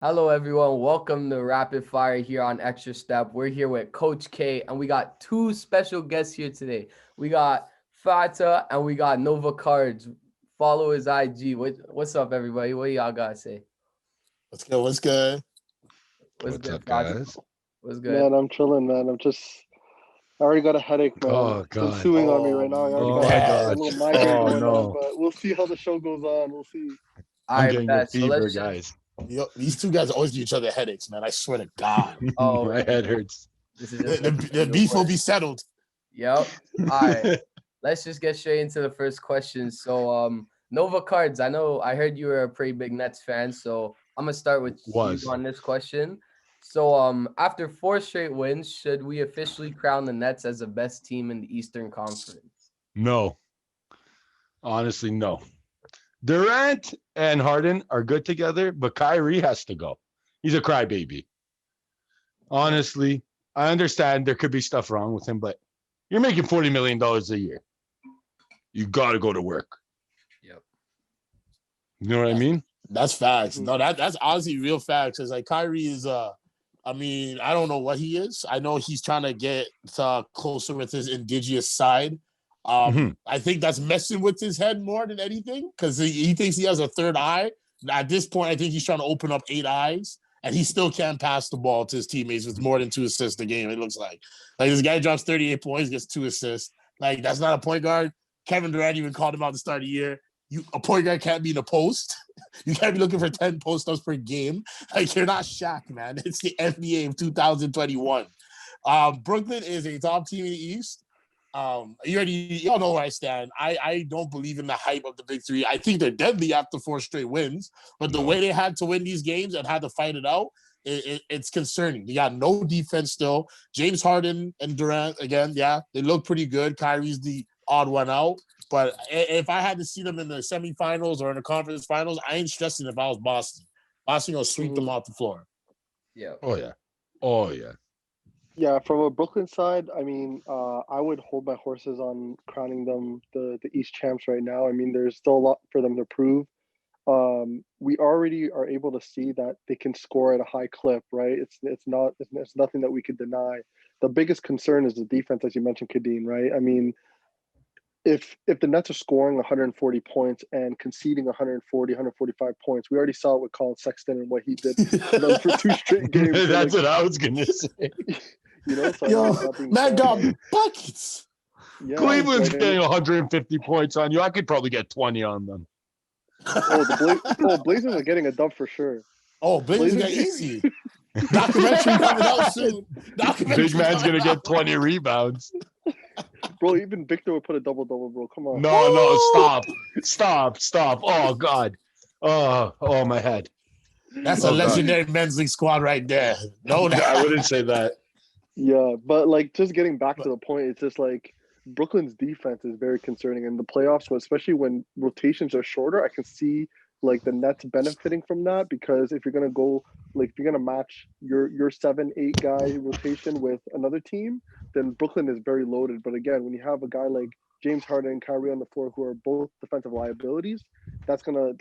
Hello, everyone. Welcome to Rapid Fire here on Extra Step. We're here with Coach K, and we got two special guests here today. We got Fata and we got Nova Cards. Follow his IG. What's up, everybody? What y'all got to say? What's good? What's good? What's What's good, up, Fata? guys? What's good? Man, I'm chilling, man. I already got a headache, man. Oh, It's been God. suing on me right now. I already Oh, got my a God. little migraine Oh, going on, no. but we'll see how the show goes on. We'll see. All I'm right, getting a bet. So fever, let's guys. Yo, these two guys always give each other headaches, man. I swear to God. Oh, My head hurts. this is The, just the, the beef will be settled. Yep. All right. Let's just get straight into the first question. So, Nova Cards, I heard you were a pretty big Nets fan, so I'm gonna start with you on this question. So, after 4 straight wins, should we officially crown the Nets as the best team in the Eastern Conference? No. Honestly, no. Durant and Harden are good together, but Kyrie has to go. He's a crybaby. Honestly, I understand there could be stuff wrong with him, but you're making $40 million a year. You got to go to work. Yep. You know what I mean? That's facts. No, that's honestly real facts. It's like Kyrie is I mean, I don't know what he is. I know he's trying to get closer with his indigenous side. I think that's messing with his head more than anything because he thinks he has a third eye. At this point, I think he's trying to open up 8 eyes, and he still can't pass the ball to his teammates with more than 2 assists a game. It looks like this guy drops 38 points, gets 2 assists. Like that's not a point guard. Kevin Durant even called him out at the start of the year. A point guard can't be in a post. You can't be looking for 10 post-ups per game. Like, you're not Shaq, man. It's the NBA of 2021. Brooklyn is a top team in the East. Y'all know where I stand. I don't believe in the hype of the big three. I think they're deadly after 4 straight wins, but the way they had to win these games and had to fight it out, it's concerning. They got no defense still. James Harden and Durant, again, yeah, they look pretty good. Kyrie's the odd one out. But if I had to see them in the semifinals or in the conference finals, I ain't stressing if I was Boston. Boston gonna sweep them off the floor. Yeah. Oh, yeah. Oh, yeah. Yeah, from a Brooklyn side, I mean, I would hold my horses on crowning them the East champs right now. I mean, there's still a lot for them to prove. We already are able to see that they can score at a high clip, right? It's nothing that we could deny. The biggest concern is the defense, as you mentioned, Kadeen, right? I mean, if the Nets are scoring 140 points and conceding 140, 145 points, we already saw it with Colin Sexton and what he did for them for 2 straight games. That's what I was gonna say. So man got buckets. Yeah, Cleveland's getting 150 points on you. I could probably get 20 on them. Blazers are getting a dub for sure. Oh, Blazers got easy. Documentary coming out soon. Big man's gonna get 20 rebounds. Bro, even Victor would put a double-double, bro. Come on. No, stop. Oh, God. Oh, my head. That's a legendary men's league squad right there. No, I wouldn't say that. Yeah, but just getting back to the point, it's just Brooklyn's defense is very concerning in the playoffs, especially when rotations are shorter. I can see the Nets benefiting from that because if you're gonna go if you're gonna match your 7-8 guy rotation with another team, then Brooklyn is very loaded. But again, when you have a guy like James Harden and Kyrie on the floor who are both defensive liabilities, that's gonna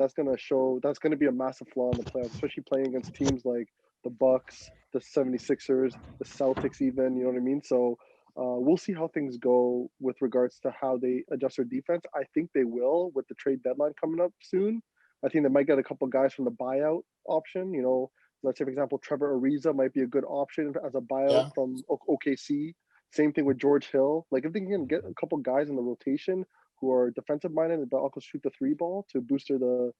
be a massive flaw in the playoffs, especially playing against teams like the Bucks, the 76ers, the Celtics even, you know what I mean? So we'll see how things go with regards to how they adjust their defense. I think they will with the trade deadline coming up soon. I think they might get a couple guys from the buyout option. Let's say, for example, Trevor Ariza might be a good option as a buyout from OKC. Same thing with George Hill. If they can get a couple guys in the rotation who are defensive minded and also shoot the 3 ball to booster the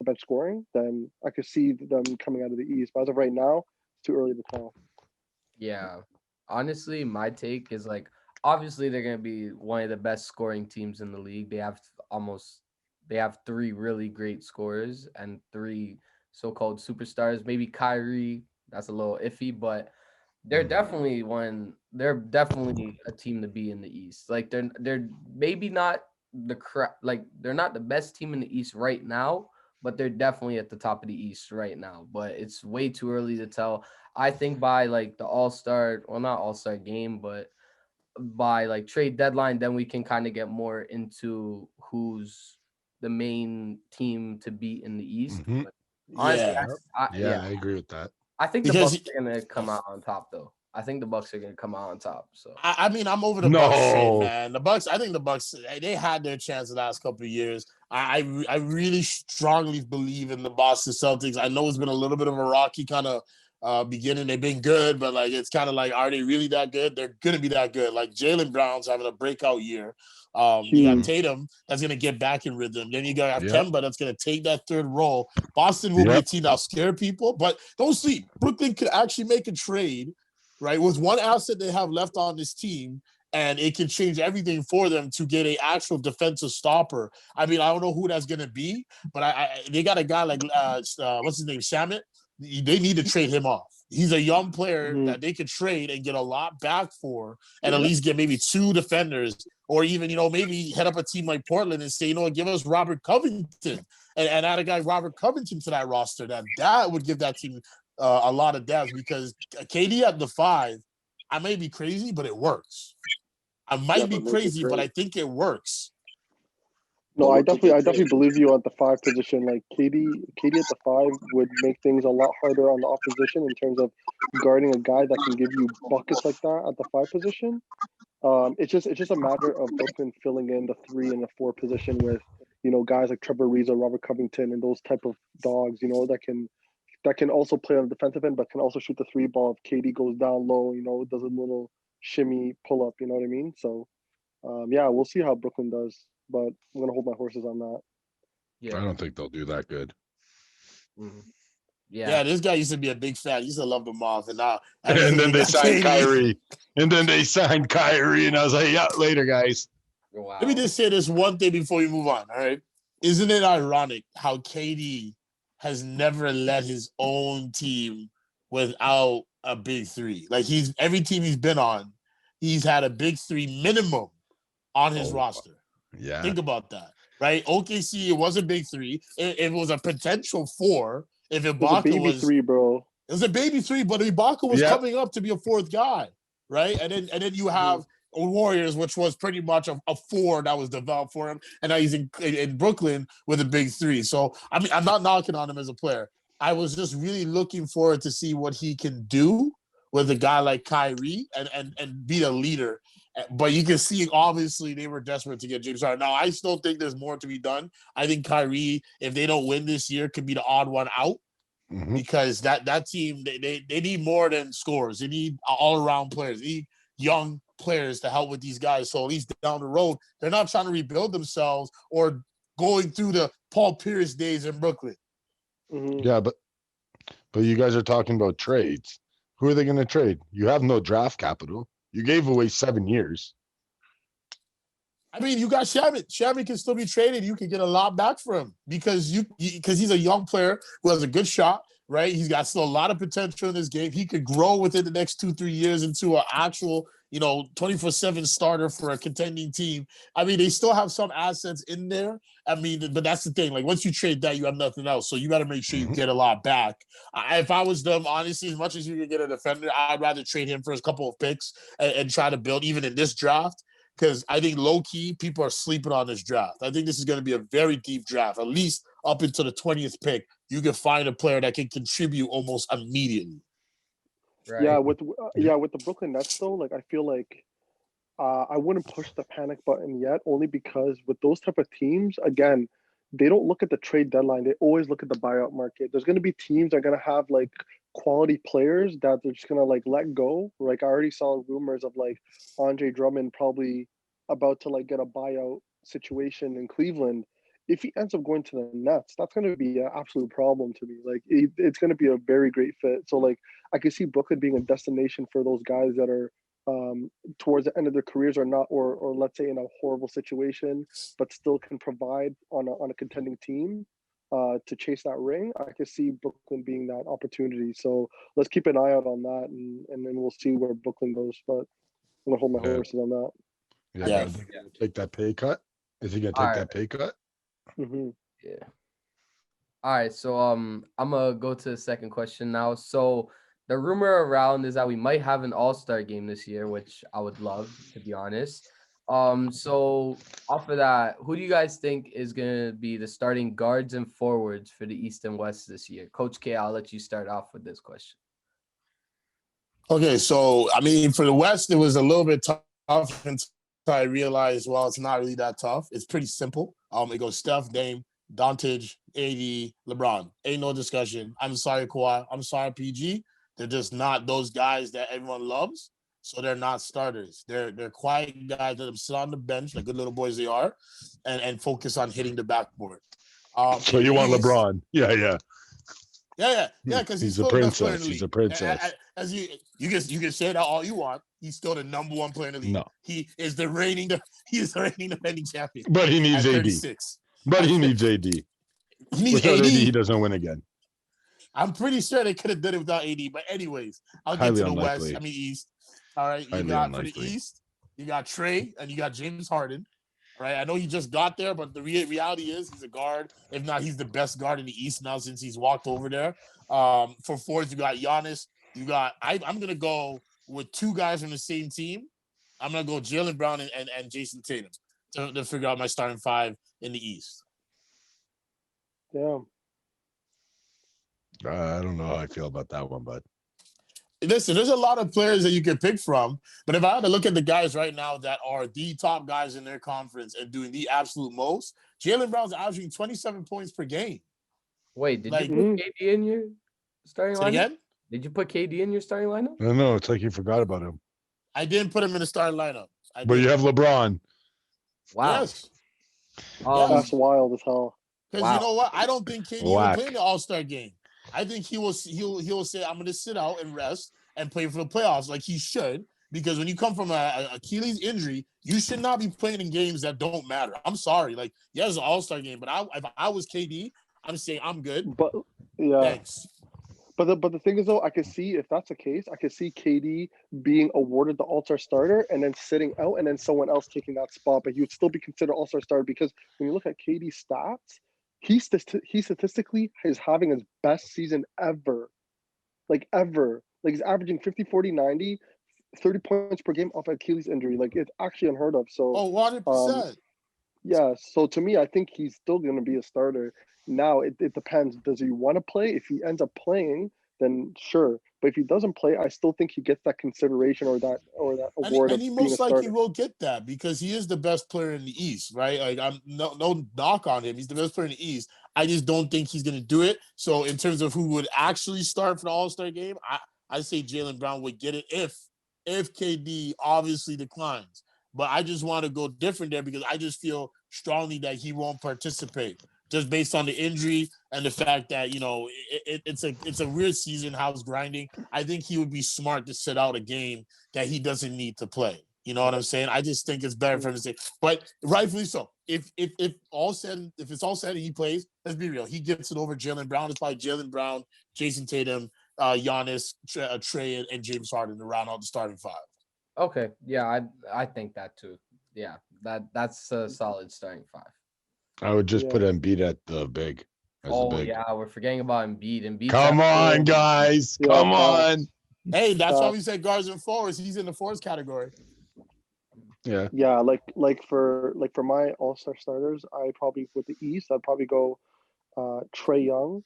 bench scoring, then I could see them coming out of the East. But as of right now, it's too early to tell. Yeah. Honestly, my take is obviously they're gonna be one of the best scoring teams in the league. They have 3 really great scorers and 3 so-called superstars. Maybe Kyrie, that's a little iffy, but they're definitely a team to be in the East. They're maybe not they're not the best team in the East right now, but they're definitely at the top of the East right now. But it's way too early to tell. I think by like the All-Star, well, not All-Star game, but by like trade deadline, then we can kind of get more into who's the main team to beat in the East. Mhm. But honestly, Yeah, Yeah, I agree with that. I think the Bucks because are gonna come out on top, though. I think the Bucks are gonna come out on top. So I mean, I'm over the Bucks trade, No. man. The Bucks, I think the Bucks, they had their chance the last couple of years. I really strongly believe in the Boston Celtics. I know it's been a little bit of a rocky kind of beginning. They've been good, but like it's kind of like, are they really that good? They're gonna be that good. Like Jaylen Brown's having a breakout year. You got Huge. Tatum that's gonna get back in rhythm. Then you got have Yep. Kemba that's gonna take that third role. Boston will be a Yep. team that'll scare people, but don't sleep. Brooklyn could actually make a trade, right? With one asset they have left on this team, and it can change everything for them to get a actual defensive stopper. I mean, I don't know who that's going to be, but they got a guy like what's his name, Shamit. They need to trade him off. He's a young player that they could trade and get a lot back for, and at least get maybe two defenders, or even maybe head up a team like Portland and say, give us Robert Covington and add a guy Robert Covington to that roster. That would give that team a lot of depth, because KD at the 5, I may be crazy, but it works. I might be but make it crazy, but great. I think it works. No, I definitely believe you at the 5 position. Like KD at the 5 would make things a lot harder on the opposition in terms of guarding a guy that can give you buckets like that at the 5 position. It's just a matter of Brooklyn filling in the 3 and the 4 position with guys like Trevor Ariza, Robert Covington, and those type of dogs. That can also play on the defensive end, but can also shoot the 3 ball if KD goes down low. Does a little shimmy pull up. You know what I mean? So, yeah, we'll see how Brooklyn does, but I'm gonna hold my horses on that. I don't think they'll do that good. Mm-hmm. Yeah, this guy used to be a big fan. He used to love them off, and now And then they signed Kyrie. And I was like, yeah, later, guys. Wow. Let me just say this one thing before we move on. All right, isn't it ironic how KD has never led his own team without a big 3? Like every team he's been on, he's had a big 3 minimum on his roster. Yeah. Think about that, right? OKC, it was a big 3. It was a potential 4 if It was a Ibaka baby 3, bro. It was a baby 3, but Ibaka was coming up to be a 4th guy, right? And then you have Warriors, which was pretty much a 4 that was developed for him, and now he's in Brooklyn with a big 3. So I mean, I'm not knocking on him as a player. I was just really looking forward to see what he can do with a guy like Kyrie and be a leader. But you can see, obviously, they were desperate to get James Harden. Now, I still think there's more to be done. I think Kyrie, if they don't win this year, could be the odd one out. Because that team, they need more than scores. They need all-around players. They need young players to help with these guys. So at least down the road, they're not trying to rebuild themselves or going through the Paul Pierce days in Brooklyn. Yeah, but you guys are talking about trades. Who are they going to trade? You have no draft capital. You gave away 7 years. I mean, you got Shamit. Shamit can still be traded. You can get a lot back for him because he's a young player who has a good shot, right? He's got still a lot of potential in this game. He could grow within the next 2-3 years into an actual, 24/7 starter for a contending team. I mean, they still have some assets in there. I mean, but that's the thing. Like, once you trade that, you have nothing else. So you got to make sure you get a lot back. If I was them, honestly, as much as you could get a defender, I'd rather trade him for a couple of picks and try to build even in this draft. Because I think low-key, people are sleeping on this draft. I think this is going to be a very deep draft. At least up until the 20th pick, you can find a player that can contribute almost immediately. Right. Yeah, with the Brooklyn Nets though, like I feel like I wouldn't push the panic button yet, only because with those type of teams, again, they don't look at the trade deadline. They always look at the buyout market. There's going to be teams that are going to have like quality players that they're just going to like let go. Like I already saw rumors of like Andre Drummond probably about to like get a buyout situation in Cleveland. If he ends up going to the Nets, that's going to be an absolute problem to me. Like it's going to be a very great fit. So like I could see Brooklyn being a destination for those guys that are towards the end of their careers or not, or let's say in a horrible situation, but still can provide on a contending team to chase that ring. I could see Brooklyn being that opportunity. So let's keep an eye out on that, and then we'll see where Brooklyn goes. But I'm gonna hold my horses on that. Yeah. Take that pay cut. Is he gonna take that pay cut? Mm-hmm. Yeah. All right, so I'm gonna go to the second question now. So the rumor around is that we might have an All-Star game this year, which I would love, to be honest. So off of that, who do you guys think is gonna be the starting guards and forwards for the East and West this year? Coach K, I'll let you start off with this question. Okay, so I mean, for the West, it was a little bit tough until I realized, well, it's not really that tough. It's pretty simple. It goes Steph, Dame, Dontage, AD, LeBron. Ain't no discussion. I'm sorry, Kawhi. I'm sorry, PG. They're just not those guys that everyone loves. So they're not starters. They're quiet guys that sit on the bench, like good little boys they are, and focus on hitting the backboard. So In the you want East, LeBron? Yeah, yeah. yeah, because he's He's a still the best player in princess. the He's a league. princess. As you can say that all you want. He's still the number one player in the league. No, He is the reigning defending champion but he needs at AD. 36. But At, he needs AD. he needs Without AD, he AD. doesn't win again. I'm pretty sure they could have done it without AD. But anyways, I'll get Highly to the West. unlikely. I mean East. All right, you Highly got for the unlikely. East, you got Trey and you got James Harden. All right, I know he just got there, but the reality is he's a guard. If not, he's the best guard in the East now since he's walked over there. For forwards, you got Giannis. I'm gonna go with two guys from the same team. I'm gonna go Jalen Brown and Jason Tatum to figure out my starting five in the East. Yeah. I don't know how I feel about that one, but Listen, there's a lot of players that you can pick from, but if I had to look at the guys right now that are the top guys in their conference and doing the absolute most, Jalen Brown's averaging 27 points per game. Wait, did you Like, put Mhm. KD in your starting say it lineup? again? Did you put KD in your starting lineup? I don't know. It's like you forgot about him. I didn't put him in the starting lineup. I But you didn't. have LeBron. Wow. Yes. That's Yes. Um. wild as hell. Because you Wow. know what? I don't think KD will play in Whack. the All-Star game. I think he'll say, I'm gonna sit out and rest and play for the playoffs like he should. Because when you come from a Achilles injury, you should not be playing in games that don't matter. I'm sorry. Like, yeah, it's an All-Star game, but if I was KD, I'm saying I'm good. But yeah. Thanks. But the thing is though, I could see if that's the case, I could see KD being awarded the All-Star starter and then sitting out and then someone else taking that spot, but he would still be considered All-Star starter because when you look at KD's stats, he statistically is having his best season ever. Like ever. Like he's averaging 50, 40, 90, 30 points per game off Achilles injury. Like it's actually unheard of. So Oh, um 100%. yeah, so to me, I think he's still going to be a starter. Now, it depends. Does he want to play? If he ends up playing, then sure. But if he doesn't play, I still think he gets that consideration or that And, award and of he being a most likely starter. will get that because he is the best player in the East, right? Like I'm no knock on him. He's the best player in the East. I just don't think he's gonna do it. So in terms of who would actually start for the All-Star game, I say Jalen Brown would get it if KD obviously declines. But I just want to go different there because I just feel strongly that he won't participate just based on the injury and the fact that it's a weird season how it's grinding. I think he would be smart to sit out a game that he doesn't need to play. You know what I'm saying? I just think it's better for him to say, but rightfully so. If it's all said and he plays, let's be real. He gets it over Jalen Brown. It's probably Jalen Brown, Jason Tatum, Giannis, Trey, and James Harden to round out the starting five. Okay. Yeah, I think that too. Yeah, that's a solid starting five. I would just put Yeah. Embiid at the big as a Oh big. yeah, we're forgetting about Embiid. Embiid's Come on, averaging guys. Yeah, Come on. facts. Hey, that's why we Facts. said guards and forwards. He's in the forwards category. Yeah. Yeah, like for my All-Star starters, I probably with the East, I'd probably go Trey Young.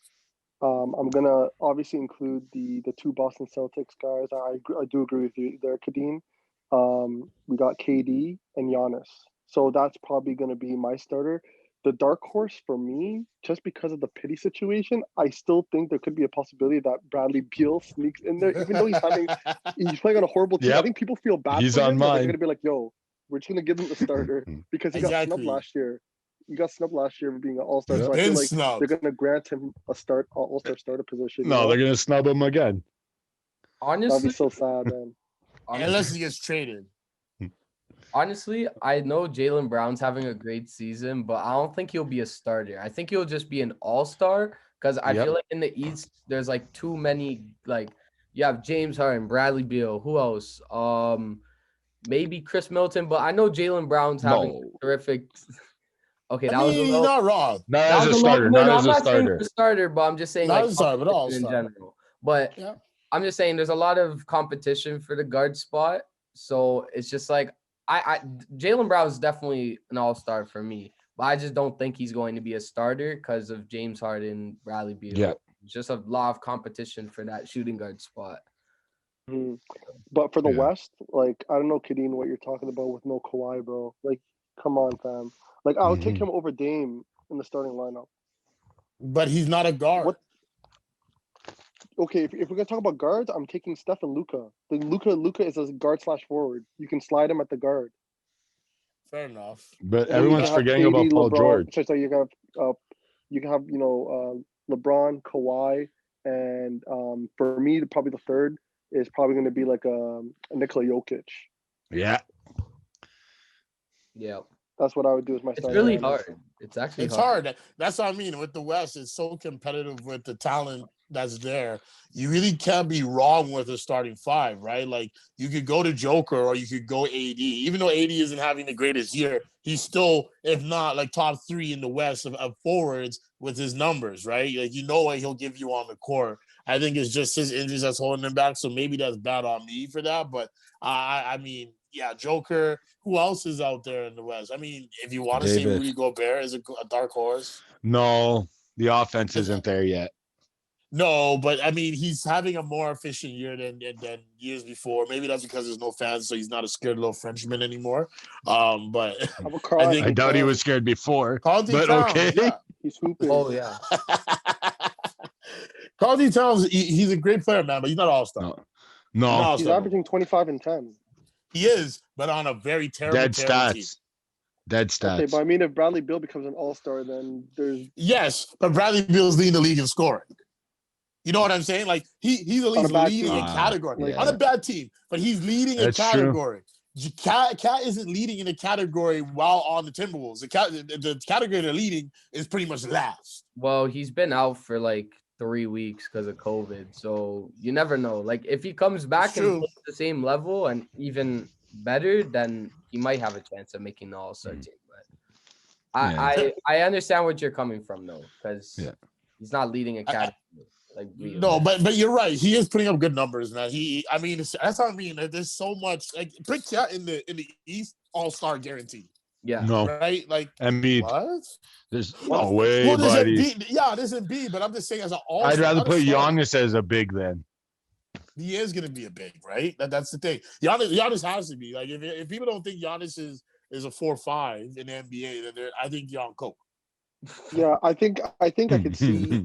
I'm gonna obviously include the two Boston Celtics guys. I do agree with you there, Kadeem. We got KD and Giannis, so that's probably gonna be my starter. The dark horse for me, just because of the pity situation, I still think there could be a possibility that Bradley Beal sneaks in there, even though he's playing on a horrible team. I Yep. think people feel bad He's for on him, but they're mine. gonna be like, "Yo, we're just gonna give him the starter because he got snubbed Exactly. last year. He got snubbed last year for being an All Star, Yep. so I feel Been like they're snubbed. gonna grant him a All Star starter position. You No, they're know, gonna snub him again. that'd be honestly, so sad, man. honestly, Unless he gets traded. honestly, I know Jalen Brown's having a great season, but I don't think he'll be a starter. I think he'll just be an all-star because I Yep. feel like in the East, there's like too many, like you have James Harden, Bradley Beal, who else? Maybe Chris Milton, but I know Jalen Brown's having No. terrific Okay, I that was a mean, you're little. not wrong. Not That as was a a little. starter. No, Not no, as I'm a not saying starter. for starter, but I'm just saying Not like as a starter, but all competition in star. general. But Yeah. I'm just saying there's a lot of competition for the guard spot. So it's just like I Jalen Brown is definitely an all-star for me. But I just don't think he's going to be a starter because of James Harden, Bradley Yeah. Beal. It's just a lot of competition for that shooting guard spot. Mhm. But for the Yeah. West, like I don't know, Kadeen, what you're talking about with no Kawhi, bro. Like, come on, fam. Like I would take Mhm. him over Dame in the starting lineup. But he's not a guard. What? Okay, if we're gonna talk about guards, I'm taking Steph and Luca. The Luca is a guard slash forward. You can slide him at the guard, Fair enough. But and then you everyone's can have forgetting KD, about Paul LeBron. George. So you can have LeBron, Kawhi, and for me, probably the third is probably going to be like a Nikola Jokic. Yeah. Yeah. That's what I would do as my It's starting really lineup. hard. It's actually It's hard. That's what I mean. With the West, it's so competitive with the talent that's there. You really can't be wrong with a starting five, right? Like you could go to Joker or you could go AD. Even though AD isn't having the greatest year, he's still, if not like top three in the West of forwards with his numbers, right? Like you know what he'll give you on the court. I think it's just his injuries that's holding him back. So maybe that's bad on me for that. But I mean, yeah, Joker. Who else is out there in the West? I mean, if you want to say Davis. Rudy Gobert is a dark horse, No, the offense isn't there yet. no, but I mean, he's having a more efficient year than years before. Maybe that's because there's no fans, so he's not a scared little Frenchman anymore. But I would I cry. I think doubt he was scarred before. Carlton But Towns, okay. yeah. He's hooping. Oh yeah. Carlton Towns, he's a great player, man, but he's not all star. No. Not No. He's all-star. averaging 25 and 10. He is, but on a very terrible, Dead terrible team. stats. Dead Okay, but I stats. mean, if Bradley Beal becomes an all-star, then there's Yes, but Bradley Beal's leading the league in scoring. You know what I'm saying? Like he's at on a least bad leading a team. category Like, on a bad team, but he's leading a That's true. category. Cat isn't leading in a category while on the Timberwolves. The category they're leading is pretty much last. Well, he's been out for like 3 weeks because of COVID. So you never know. Like if he comes back and true. plays the same level and even better, then he might have a chance of making the All-Star team. But Yeah. I understand what you're coming from though, because Yeah. he's not leading a category like Beal. No, but you're right. He is putting up good numbers, man. I mean, that's what I mean. There's so much like put Cat in the East All-Star guarantee, Yeah. No. right? Like Embiid. what? There's no way, Well, there's buddy. Embiid. Yeah, there's Embiid, but I'm just saying as an All-Star. I'd rather not a put starter. Giannis as a big then. He is going to be a big, right? That's the thing. Giannis has to be. Like if people don't think Giannis is a 4-5 in the NBA, then I think you're on coke. yeah, I think I could see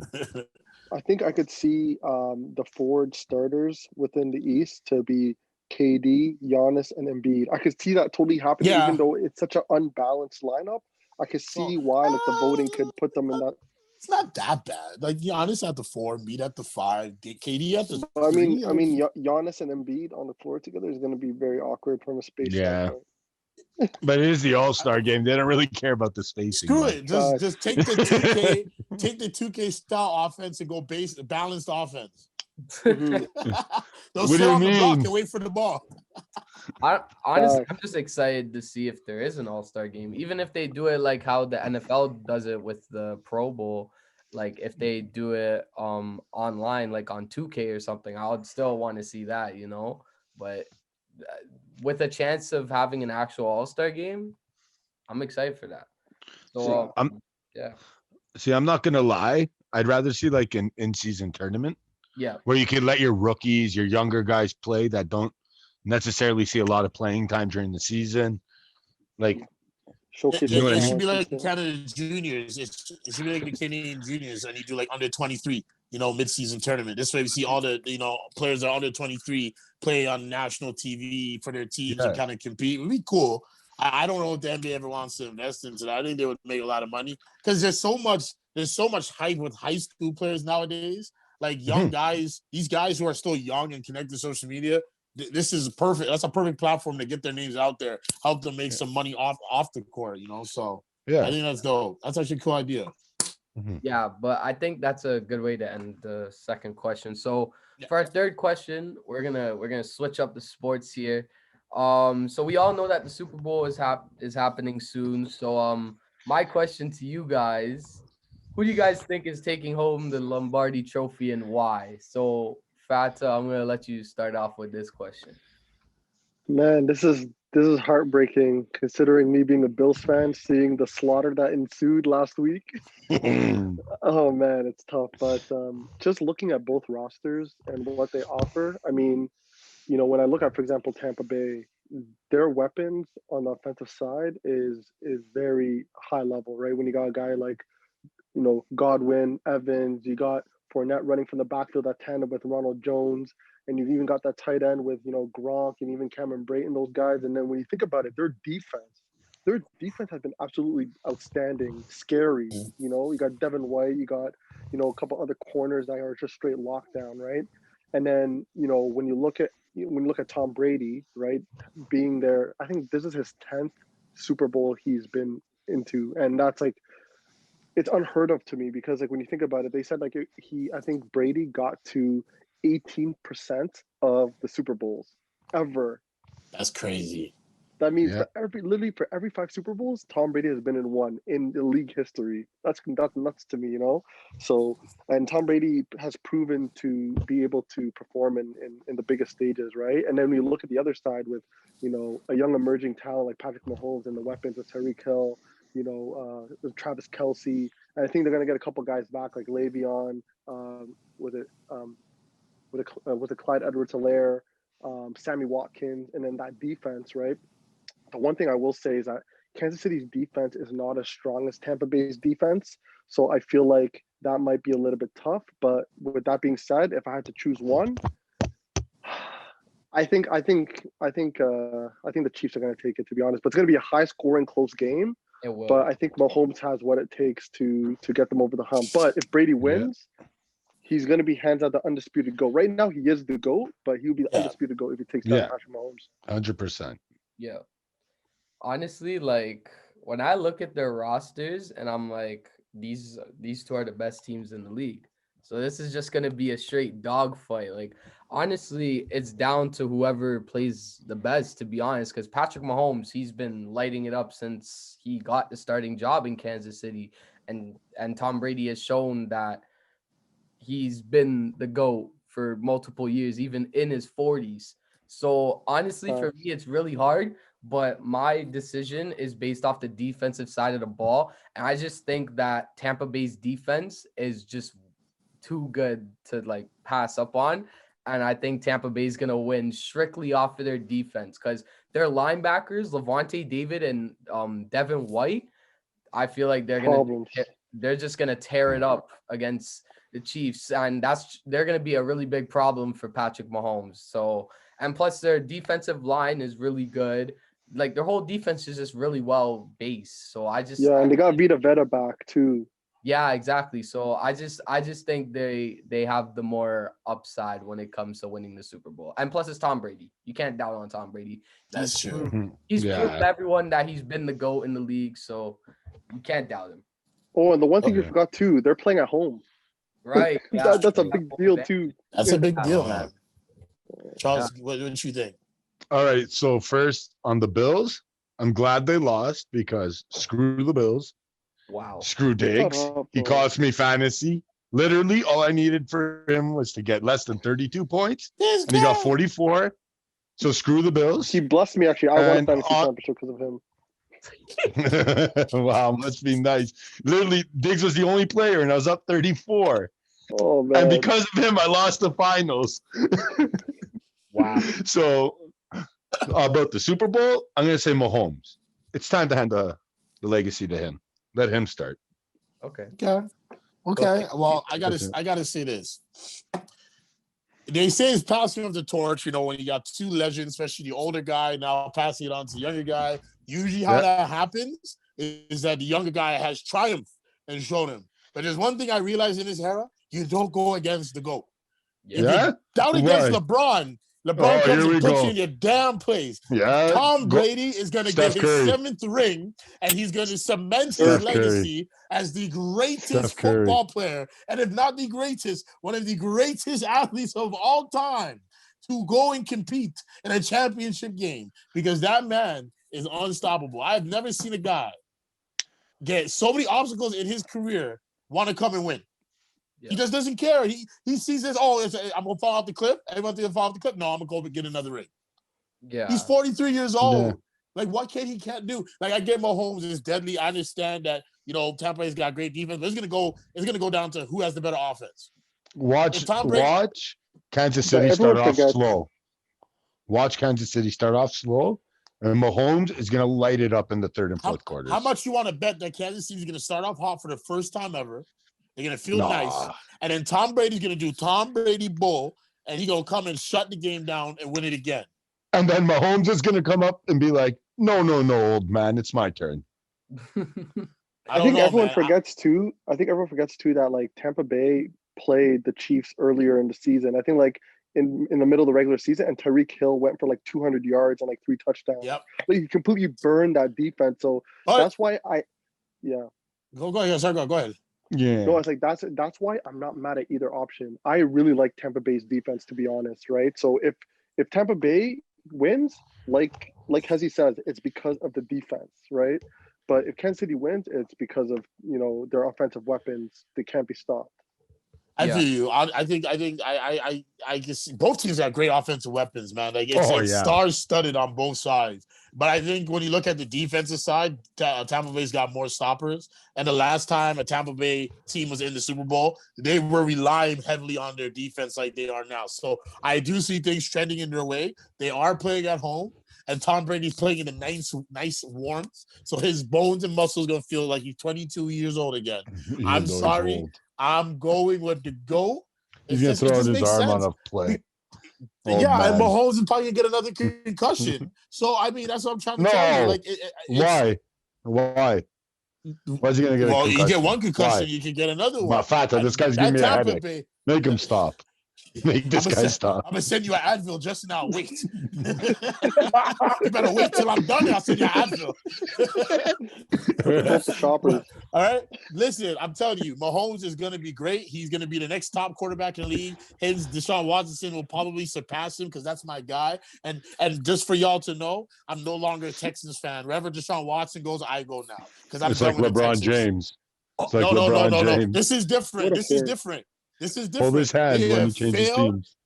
I think I could see the forward starters within the East to be KD, Giannis, and Embiid. I could see that totally happening, Yeah. even though it's such an unbalanced lineup. I could see why like the voting could put them in that. It's not that bad. Like Giannis at the 4, Embiid at the 5, KD at the But 3. Giannis and Embiid on the floor together is going to be very awkward from a space Yeah. standpoint. But it is the All-Star game. They don't really care about the spacing. Screw much. it. Just take the 2K, take the 2K style offense and go balanced offense. Mhm. Don't What sit do you on the block mean? and wait for the ball. Honestly, I'm just excited to see if there is an All-Star game. Even if they do it like how the NFL does it with the Pro Bowl, like if they do it online, like on 2K or something, I would still want to see that, you know. But with a chance of having an actual All-Star game, I'm excited for that. So yeah. See, I'm not gonna lie. I'd rather see like an in-season tournament Yeah. where you can let your rookies, your younger guys play that don't necessarily see a lot of playing time during the season. Like, Showcase You know what I It mean? should be like talent. Canada Juniors. It should be like the Canadian Juniors, and you do like under 23, mid-season tournament. This way, we see all the players that are under 23 play on national TV for their teams and Yeah. kind of compete. It would be cool. I don't know if the NBA ever wants to invest into that. I think they would make a lot of money because there's so much hype with high school players nowadays. Like young guys, these guys who are still young and connected to social media. This is perfect. That's a perfect platform to get their names out there, help them make some money off the court. So I yeah. think that's dope. That's actually a cool idea. Yeah, but I think that's a good way to end the second question. So Yeah. for our third question, we're gonna switch up the sports here. So we all know that the Super Bowl is happening soon. So my question to you guys: who do you guys think is taking home the Lombardi Trophy and why? So, Fata, I'm gonna let you start off with this question. Man, this is heartbreaking considering me being a Bills fan, seeing the slaughter that ensued last week. Oh man, it's tough. But just looking at both rosters and what they offer, I mean, when I look at, for example, Tampa Bay, their weapons on the offensive side is very high level, right? When you got a guy like Godwin, Evans. You got Fournette running from the backfield that tandem with Ronald Jones, and you've even got that tight end with Gronk and even Cameron Brayton, those guys. And then when you think about it, their defense has been absolutely outstanding, scary. You got Devin White, you got a couple other corners that are just straight lockdown, right? And then when you look at Tom Brady, right, being there, I think this is his 10th Super Bowl he's been into, and that's like it's unheard of to me because like when you think about it, they said like I think Brady got to 18% of the Super Bowls ever. That's crazy. That means Yeah. for every five Super Bowls, Tom Brady has been in one in the league history. That's nuts to me. So and Tom Brady has proven to be able to perform in the biggest stages, right? And then we look at the other side with a young emerging talent like Patrick Mahomes and the weapons with Tyreek Hill, Travis Kelsey. And I think they're gonna get a couple guys back like Le'Veon, with it with a Clyde Edwards-Helaire, Sammy Watkins, and then that defense, right? The one thing I will say is that Kansas City's defense is not as strong as Tampa Bay's defense. So I feel like that might be a little bit tough. But with that being said, if I had to choose one, I think the Chiefs are going to take it, to be honest. But it's going to be a high-scoring, close game. It will. But I think Mahomes has what it takes to get them over the hump. But if Brady wins, he's going to be hands out the undisputed GOAT. Right now, he is the GOAT, but he'll be the undisputed GOAT if he takes down Patrick Mahomes. 100%. Yeah. Honestly, like when I look at their rosters and I'm like, these two are the best teams in the league. So this is just gonna be a straight dogfight. Like honestly, it's down to whoever plays the best, to be honest. Because Patrick Mahomes, he's been lighting it up since he got the starting job in Kansas City, and Tom Brady has shown that he's been the GOAT for multiple years, even in his 40s. So honestly, for me, it's really hard, but my decision is based off the defensive side of the ball. And I just think that Tampa Bay's defense is just too good to like pass up on. And I think Tampa Bay is going to win strictly off of their defense because their linebackers, Levante David and Devin White, I feel like they're just gonna tear it up against the Chiefs, and they're gonna be a really big problem for Patrick Mahomes. So, and plus their defensive line is really good. Like their whole defense is just really well based. So and they got Vita Veta back too. Yeah, exactly. So I just think they have the more upside when it comes to winning the Super Bowl. And plus it's Tom Brady. You can't doubt on Tom Brady. That's true. He's proved everyone that he's been the GOAT in the league, so you can't doubt him. Oh, and the one thing you forgot too, they're playing at home. Right. Yeah. That's a big deal too. That's a big deal, man. Charles, what you think? All right. So first on the Bills, I'm glad they lost because screw the Bills. Wow. Screw Diggs. He cost me fantasy. Literally, all I needed for him was to get less than 32 points, and he got 44. So screw the Bills. He blessed me actually. I won a fantasy championship because of him. Wow, must be nice. Literally, Diggs was the only player, and I was up 34. Oh man! And because of him, I lost the finals. Wow. So about the Super Bowl, I'm gonna say Mahomes. It's time to hand the legacy to him. Let him start. Okay. Well, I gotta say this. They say it's passing of the torch, when you got two legends, especially the older guy now passing it on to the younger guy. Usually how that happens is that the younger guy has triumphed and shown him. But there's one thing I realized in this era, you don't go against the GOAT. Yeah? If you're down against LeBron comes and puts you in your damn place. Yeah. Tom Brady is going to get his 7th ring, and he's going to cement his legacy as the greatest football player, and if not the greatest, one of the greatest athletes of all time to go and compete in a championship game, because that man is unstoppable. I've never seen a guy get so many obstacles in his career, want to come and win. Yeah. He just doesn't care. He sees this, I'm going to fall off the cliff. Everyone thinks fall off the cliff. No, I'm going to go get another ring. Yeah. He's 43 years old. Yeah. Like, what can't do? Like, I get Mahomes is deadly. I understand that, Tampa Bay's got great defense, but it's gonna go down to who has the better offense. Watch Kansas But City start everyone off forgets. slow. Watch Kansas City start off slow, and Mahomes is going to light it up in the third and fourth quarters. How much you want to bet that Kansas City's going to start off hot for the first time ever? They're going to feel nice. And then Tom Brady's going to do Tom Brady bull, and he's going to come and shut the game down and win it again. And then Mahomes is going to come up and be like, no, old man, it's my turn. I think everyone forgets too that like Tampa Bay played the Chiefs earlier in the season. I think like in the middle of the regular season, and Tyreek Hill went for like 200 yards and like 3 touchdowns. Yep. Like he completely burned that defense. So that's why Go ahead, sir. Go ahead. Yeah. No, it's like that's why I'm not mad at either option. I really like Tampa Bay's defense, to be honest, right? So if Tampa Bay wins, like Hezzy says, it's because of the defense, right? But if Kansas City wins, it's because of their offensive weapons. They can't be stopped. I feel you. I think I guess both teams have great offensive weapons, man. Like it's star-studded on both sides. But I think when you look at the defensive side, Tampa Bay's got more stoppers. And the last time a Tampa Bay team was in the Super Bowl, they were relying heavily on their defense like they are now. So I do see things trending in their way. They are playing at home. And Tom Brady's playing in a nice warmth. So his bones and muscles going to feel like he's 22 years old again. I'm sorry. I'm going with the GOAT. He's going to throw his arm on a play. And Mahomes is probably going to get another concussion. So, I mean, that's what I'm trying to tell you. Like, Why? Why is he going to get a concussion? Well, you get one concussion, you can get another one. Fata, this guy's giving me a headache. Make him stop. Make this guy stop. I'm gonna send you an Advil just now. Wait. You better wait till I'm done. I'll send you an Advil. That's the shoppers. All right. Listen, I'm telling you, Mahomes is gonna be great. He's gonna be the next top quarterback in the league. His Deshaun Watson will probably surpass him because that's my guy. And just for y'all to know, I'm no longer a Texans fan. Wherever Deshaun Watson goes, I go now. Because I'm done with LeBron James. It's like no. This is different. This is different. Hold his hand when he changes teams.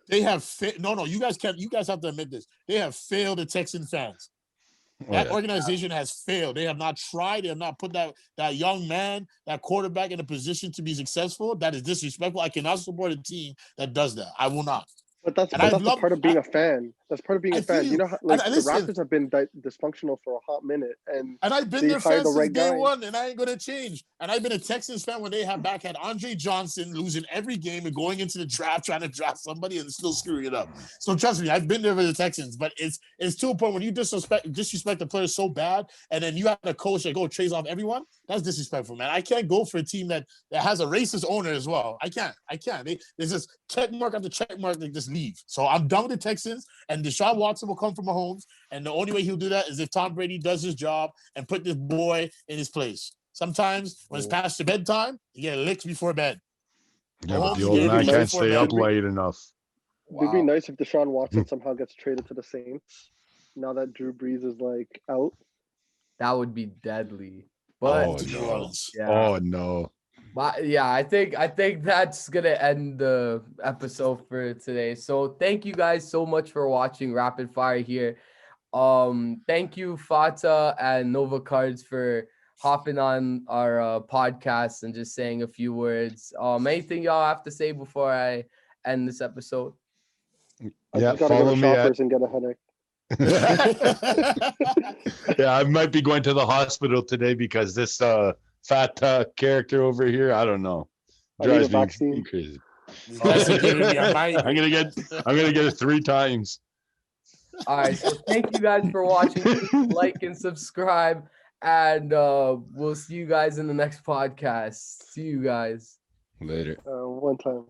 They have no. You guys can't. You guys have to admit this. They have failed the Texan fans. That organization has failed. They have not tried. They have not put that young man, that quarterback, in a position to be successful. That is disrespectful. I cannot support a team that does that. I will not. But that's part of being a fan. That's part of being a fan. You know, how, like the Raptors have been dysfunctional for a hot minute, and I've been their fan since day one, and I ain't gonna change. And I've been a Texans fan when they had Andre Johnson losing every game and going into the draft trying to draft somebody and still screwing it up. So trust me, I've been there for the Texans. But it's to a point when you disrespect the players so bad, and then you have a coach that trades off everyone. That's disrespectful, man. I can't go for a team that has a racist owner as well. I can't. There's just check mark after check mark. They just leave. So I'm done with the Texans, and Deshaun Watson will come from Mahomes, and the only way he'll do that is if Tom Brady does his job and put this boy in his place. Sometimes when it's past the bedtime, you get licked before bed. Yeah, but the old man can't stay up late enough. It'd be nice if Deshaun Watson somehow gets traded to the Saints now that Drew Brees is like out. That would be deadly. But oh no. But yeah, I think that's gonna end the episode for today. So thank you guys so much for watching Rapid Fire here. Thank you, Fata and Nova Cards, for hopping on our podcast and just saying a few words. Anything y'all have to say before I end this episode? I just gotta go to Shoppers and get a headache. Yeah, I might be going to the hospital today because this fat character over here, I don't know, drives me crazy. I'm gonna get it 3 times. All right, so thank you guys for watching. Please like and subscribe, and we'll see you guys in the next podcast. See you guys later. One time.